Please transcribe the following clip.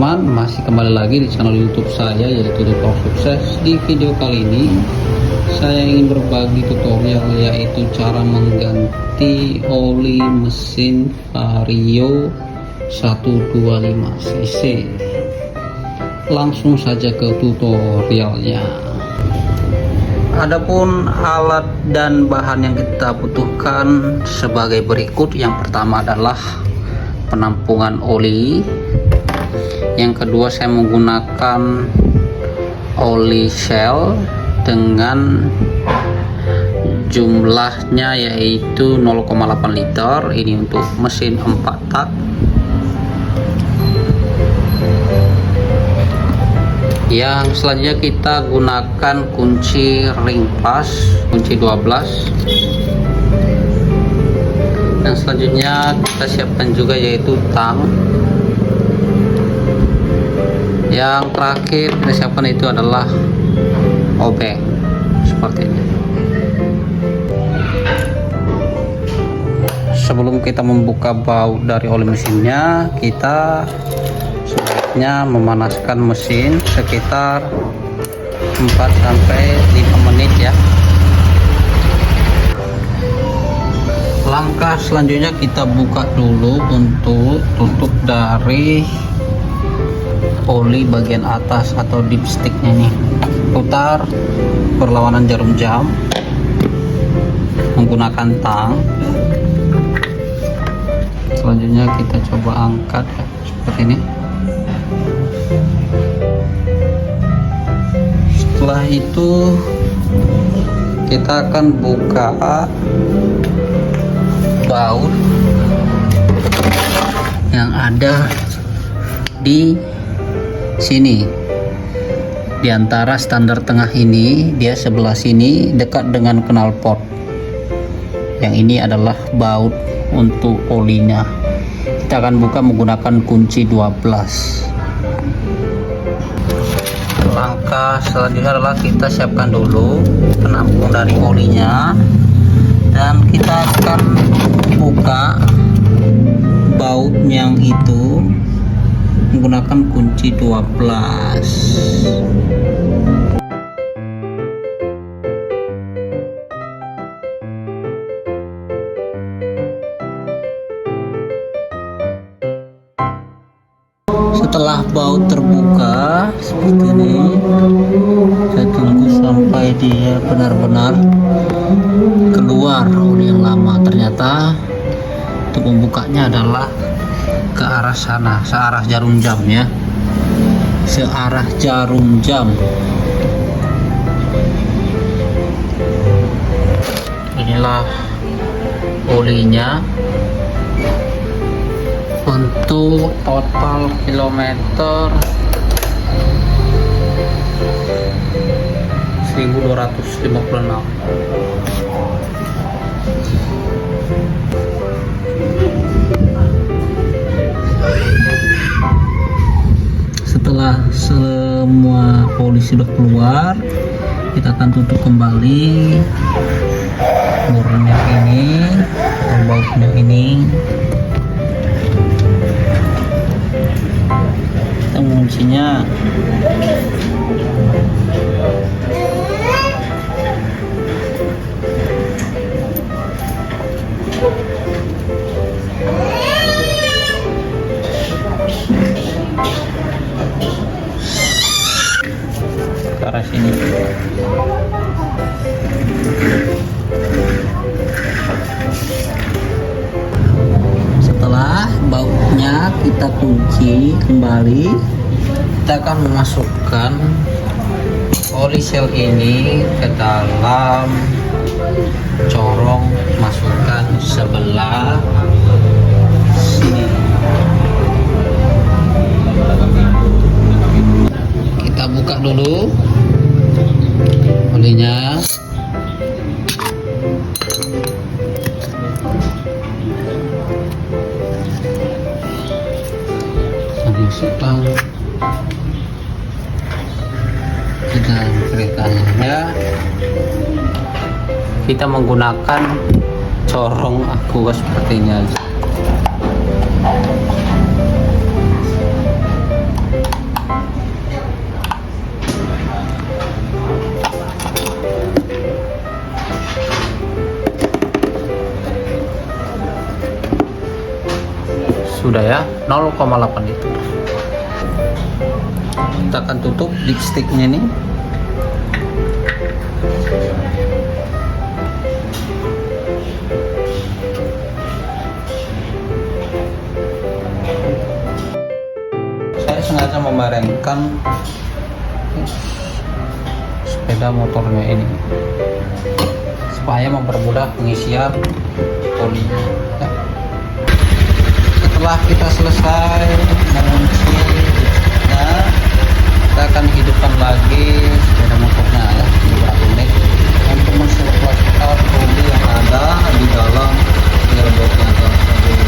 teman-teman, masih kembali lagi di channel YouTube saya, yaitu Tutorial Sukses. Di video kali ini saya ingin berbagi tutorial, yaitu cara mengganti oli mesin Vario 125 cc. Langsung saja ke tutorialnya. Adapun alat dan bahan yang kita butuhkan sebagai berikut. Yang pertama adalah penampungan oli. Yang kedua, saya menggunakan oli Shell dengan jumlahnya yaitu 0,8 liter. Ini untuk mesin 4 tak. Yang selanjutnya kita gunakan kunci ring pas, kunci 12. Dan selanjutnya kita siapkan juga yaitu tang. Yang terakhir kita siapkan itu adalah obeng seperti ini. Sebelum kita membuka baut dari oli mesinnya, kita sebaiknya memanaskan mesin sekitar 4-5 menit ya. Langkah selanjutnya kita buka dulu untuk tutup dari oli bagian atas atau dipsticknya nih. Putar berlawanan jarum jam menggunakan tang. Selanjutnya kita coba angkat ya, seperti ini. Setelah itu kita akan buka baut yang ada di sini. Di antara standar tengah ini, dia sebelah sini dekat dengan knalpot. Yang ini adalah baut untuk olinya. Kita akan buka menggunakan kunci 12. Langkah selanjutnya adalah kita siapkan dulu penampung dari olinya, dan kita akan buka baut yang itu menggunakan kunci 12. Setelah baut terbuka seperti ini, saya tunggu sampai dia benar-benar keluar oli yang lama. Ternyata untuk membukanya adalah ke arah sana, searah jarum jam ya, searah jarum jam. Inilah olinya. Untuk total kilometer 1256. Setelah semua oli sudah keluar, kita akan tutup kembali murnya ini atau bautnya ini. Kita menguncinya. Ke arah sini. Setelah bautnya kita kunci kembali, kita akan memasukkan oli Shell ini ke dalam corong, masukkan sebelah sini. Kita buka dulu olinya. Masukkan ke dalam keretanya ya. Kita menggunakan corong aqua seperti ini aja. sudah ya, 0,8 liter. Kita akan tutup dipsticknya ini. Saya sengaja memarengkan sepeda motornya ini supaya mempermudah pengisian olinya ya. Setelah kita selesai mengunci kita akan hidupkan lagi sepeda motornya ya beberapa menit untuk mensirkulasikan oli yang ada di dalam gearboxnya tersebut.